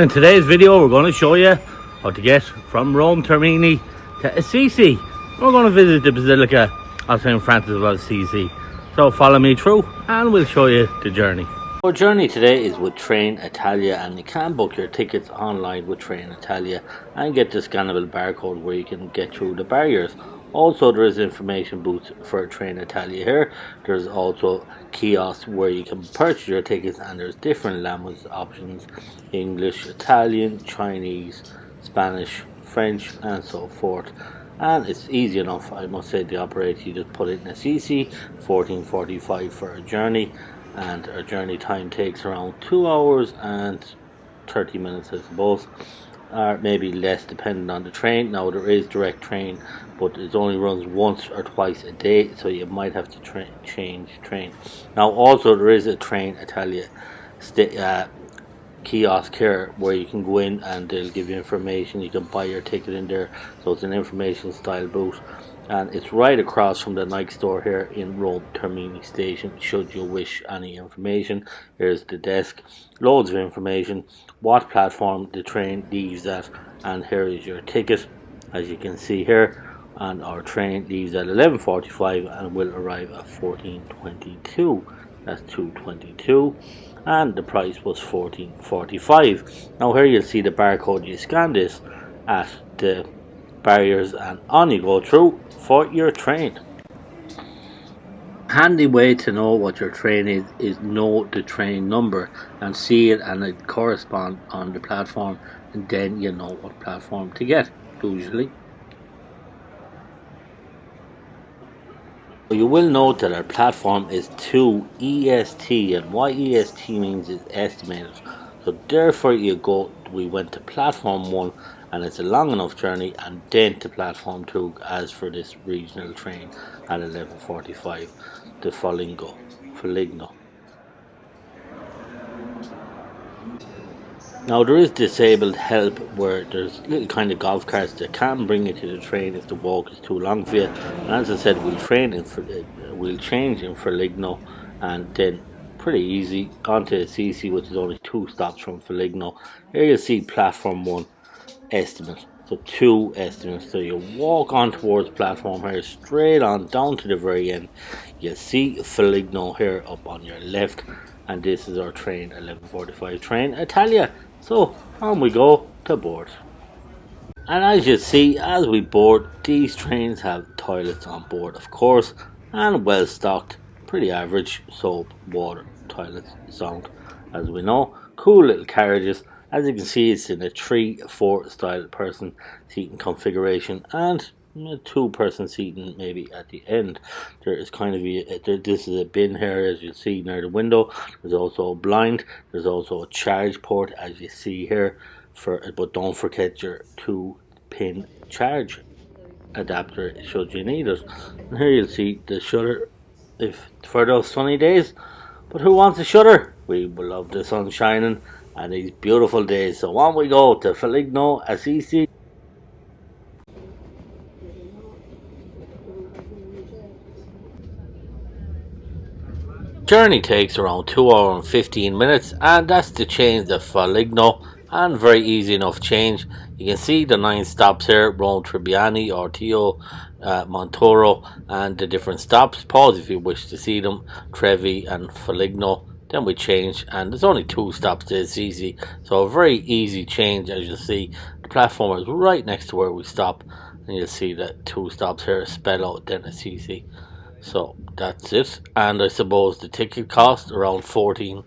In today's video, we're going to show you how to get from Rome, Termini to Assisi. We're going to visit the Basilica of St Francis Basilica. So follow me through and we'll show you the journey. Our journey today is with Train Italia, and you can book your tickets online with Train Italia and get the scannable barcode where you can get through the barriers. Also, there is information booths for Train Italia here. There's also kiosks where you can purchase your tickets, and there's different language options: English, Italian, Chinese, Spanish, French, and so forth. And it's easy enough, I must say. The operator, you just put it in Assisi, 14:45 for a journey, and our journey time takes around 2 hours and 30 minutes, I suppose, or maybe less depending on the train. Now there is direct train, but it only runs once or twice a day, so you might have to change train. Now also there is a Train Italia kiosk here where you can go in and they'll give you information. You can buy your ticket in there, so it's an information style booth, and it's right across from the Nike store here in Rome Termini station. Should you wish any information, here's the desk, loads of information, what platform the train leaves at, and here is your ticket, as you can see here. And our train leaves at 11:45 and will arrive at 14:22. That's 2:22, and the price was 14:45. Now here you'll see the barcode. You scan this at the barriers and on you go through for your train. Handy way to know what your train is know the train number and see it, and it correspond on the platform, and then you know what platform to get usually. You will note that our platform is 2 EST, and what EST means is estimated. So therefore we went to platform 1, and it's a long enough journey, and then to platform 2 as for this regional train at 11:45, the Foligno. Now there is disabled help where there's little kind of golf carts that can bring you to the train if the walk is too long for you. And as I said, we'll change in Foligno, and then pretty easy onto Assisi, which is only 2 stops from Foligno. Here you see platform 1 estimate, so 2 estimates. So you walk on towards platform here, straight on down to the very end. You see Foligno here up on your left, and this is our train, 11:45 Train Italia. So on we go to board. And as you see, as we board, these trains have toilets on board, of course, and well stocked, pretty average soap, water, toilets, sound, as we know. Cool little carriages. As you can see, it's in a 3-4 style person seating configuration, and 2-person seating maybe at the end. There is kind of this is a bin here, as you see near the window. There's also a blind. There's also a charge port, as you see here, but don't forget your 2-pin charge adapter should you need it. And here you'll see the shutter if for those sunny days. But who wants a shutter? We will love the sun shining and these beautiful days. So on we go to Foligno, Assisi. Journey takes around 2 hours and 15 minutes, and that's to change the Foligno, and very easy enough change. You can see the 9 stops here: Rome, Tribbiani, Ortio, Montoro, and the different stops. Pause if you wish to see them: Trevi and Foligno. Then we change, and there's only 2 stops to Assisi, so a very easy change. As you see, the platform is right next to where we stop, and you'll see that 2 stops here spell out then Assisi. So that's it, and I suppose the ticket cost around €14,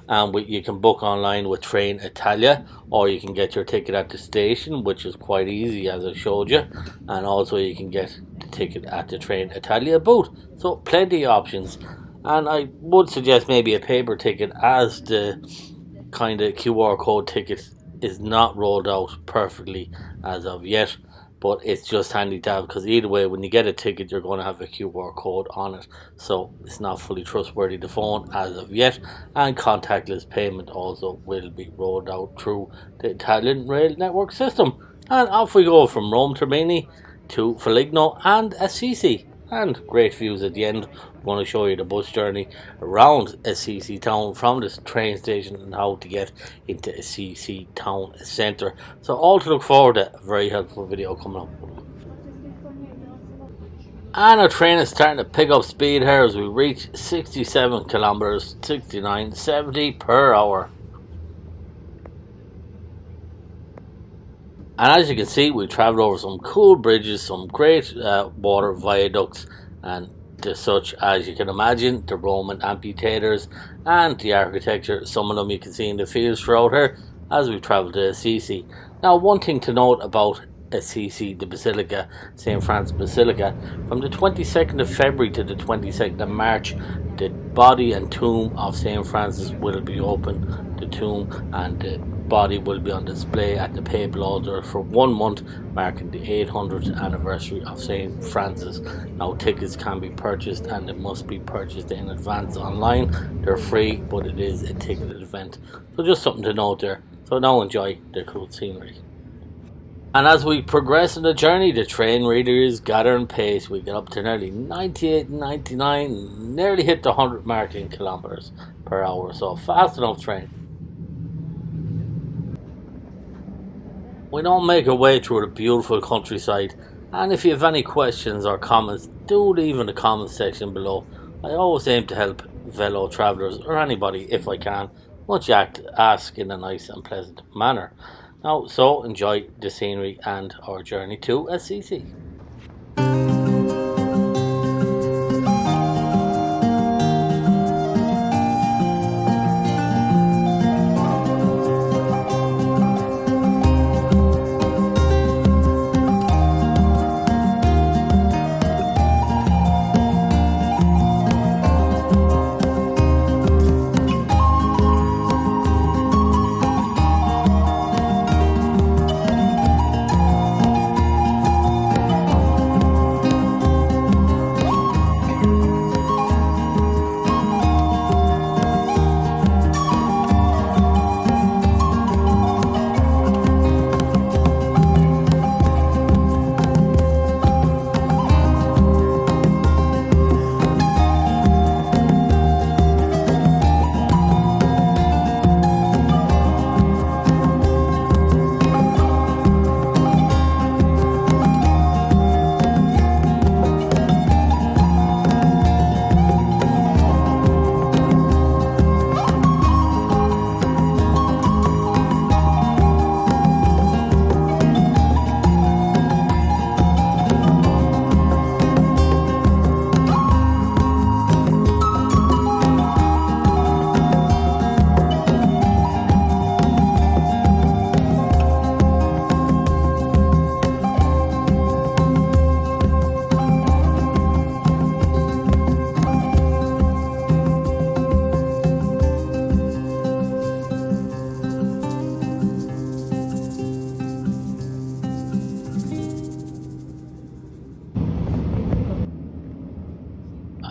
and you can book online with Train Italia, or you can get your ticket at the station, which is quite easy as I showed you, and also you can get the ticket at the Train Italia booth. So plenty of options, and I would suggest maybe a paper ticket, as the kind of QR code ticket is not rolled out perfectly as of yet. But it's just handy to have, because either way, when you get a ticket, you're going to have a QR code on it. So it's not fully trustworthy, the phone, as of yet. And contactless payment also will be rolled out through the Italian rail network system. And off we go from Rome Termini to Foligno and Assisi. and great views at the end. I'm going to show you the bus journey around Assisi town from the train station and how to get into Assisi town centre. So all to look forward to. A very helpful video coming up. And our train is starting to pick up speed here as we reach 67 kilometers, 69, 70 per hour. And as you can see, we travelled over some cool bridges, some great water viaducts, and such as you can imagine, the Roman amphitheatres and the architecture. Some of them you can see in the fields throughout here as we travel to Assisi. Now, one thing to note about Assisi, the Basilica, St Francis Basilica, from the 22nd of February to the 22nd of March, the body and tomb of St Francis will be open. The tomb and the body will be on display at the papal altar for 1 month, marking the 800th anniversary of St Francis. Now, tickets can be purchased, and it must be purchased in advance online. They're free, but it is a ticketed event. So just something to note there. So now enjoy the cool scenery. And as we progress in the journey, the train reader is gathering pace. We get up to nearly 98, 99, nearly hit the 100 mark in kilometers per hour. So fast enough train. We now make our way through the beautiful countryside, and if you have any questions or comments, do leave in the comment section below. I always aim to help fellow travellers or anybody if I can, once you ask in a nice and pleasant manner. Now, so enjoy the scenery and our journey to Assisi.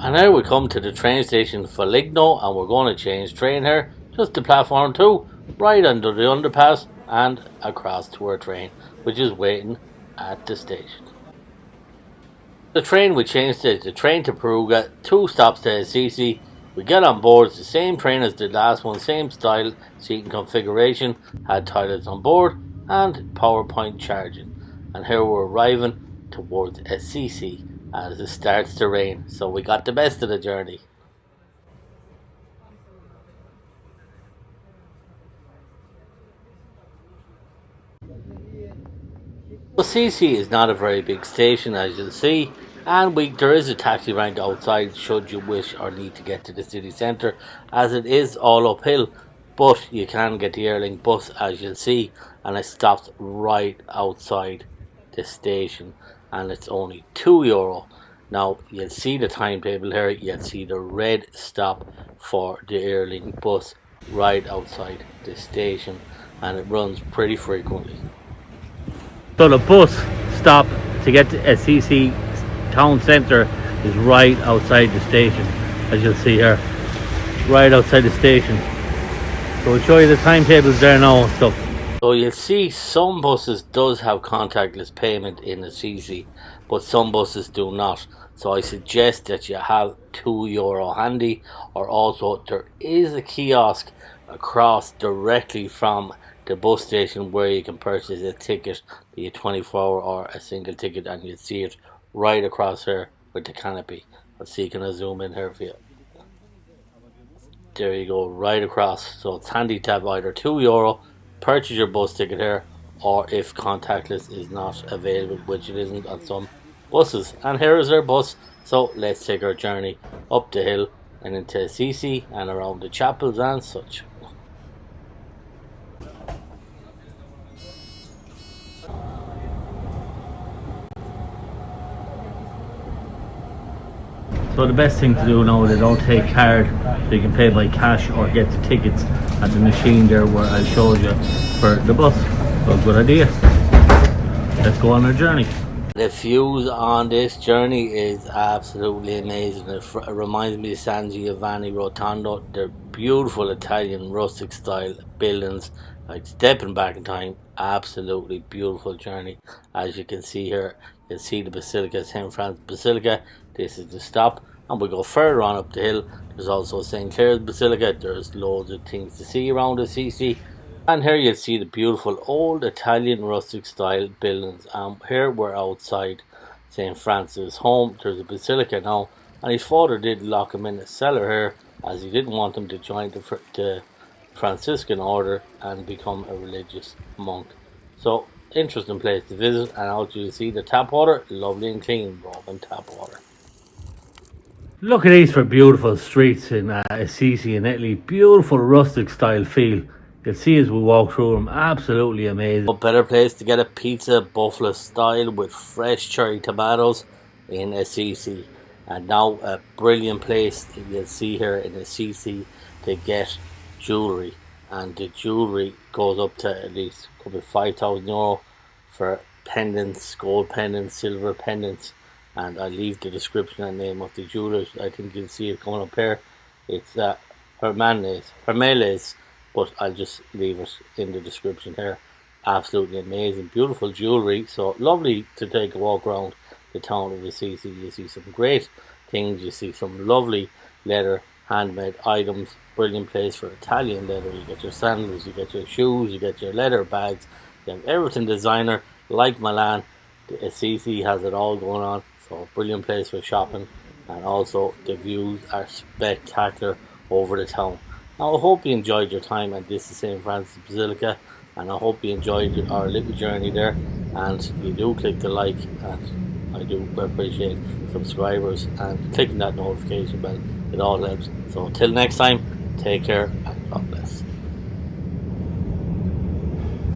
And now we come to the train station Foligno, and we're going to change train here, just to platform 2, right under the underpass and across to our train, which is waiting at the station. The train we changed is the train to Perugia, 2 stops to Assisi. We get on board, it's the same train as the last one, same style, seating configuration, had toilets on board and PowerPoint charging. And here we're arriving towards Assisi as it starts to rain, so we got the best of the journey. Assisi is not a very big station, as you'll see, and there is a taxi rank outside should you wish or need to get to the city centre, as it is all uphill, but you can get the Airlink bus, as you'll see, and it stops right outside the station, and it's only €2. Now you'll see the timetable here, you'll see the red stop for the Airlink bus right outside the station, and it runs pretty frequently. So the bus stop to get to Assisi town centre is right outside the station, as you'll see here, right outside the station. So we'll show you the timetables there now and stuff. So you'll see some buses does have contactless payment in Assisi, but some buses do not. So I suggest that you have €2 handy, or also there is a kiosk across directly from the bus station where you can purchase a ticket, be it 24 or a single ticket, and you'll see it right across here with the canopy. Let's see, can I zoom in here for you? There you go, right across. So it's handy to have either €2, purchase your bus ticket here, or if contactless is not available, which it isn't on some buses. And here is our bus. So let's take our journey up the hill and into Assisi and around the chapels and such. So the best thing to do now is they don't take card, so you can pay by cash or get the tickets at the machine there where I showed you for the bus. So good idea. Let's go on our journey. The views on this journey is absolutely amazing. It reminds me of San Giovanni Rotondo. They're beautiful Italian rustic style buildings, like stepping back in time. Absolutely beautiful journey. As you can see here, you see the Basilica, St Francis Basilica. This is the stop, and we go further on up the hill. There's also St Clare's Basilica. There's loads of things to see around Assisi. And here you'll see the beautiful old Italian rustic style buildings. Here we're outside St Francis' home. There's a basilica now, and his father did lock him in a cellar here as he didn't want him to join the Franciscan Order and become a religious monk. So interesting place to visit, and out you see the tap water, lovely and clean Roman tap water. Look at these for beautiful streets in Assisi in Italy. Beautiful rustic style feel. You'll see as we walk through them, absolutely amazing. No better place to get a pizza, buffalo style, with fresh cherry tomatoes in Assisi. And now a brilliant place you'll see here in Assisi to get jewellery. And the jewellery goes up to at least could be €5,000 for pendants, gold pendants, silver pendants. And I'll leave the description and name of the jewellers. I think you'll see it coming up here. It's Hermes, but I'll just leave it in the description here. Absolutely amazing, beautiful jewellery. So lovely to take a walk around the town of Assisi. You see some great things. You see some lovely leather, handmade items. Brilliant place for Italian leather. You get your sandals, you get your shoes, you get your leather bags. You have everything designer, like Milan. The Assisi has it all going on. So brilliant place for shopping, and also the views are spectacular over the town. Now I hope you enjoyed your time at this St Francis Basilica, and I hope you enjoyed our little journey there, and you do click the like, and I do appreciate subscribers and clicking that notification bell. It all helps. So till next time, take care and God bless.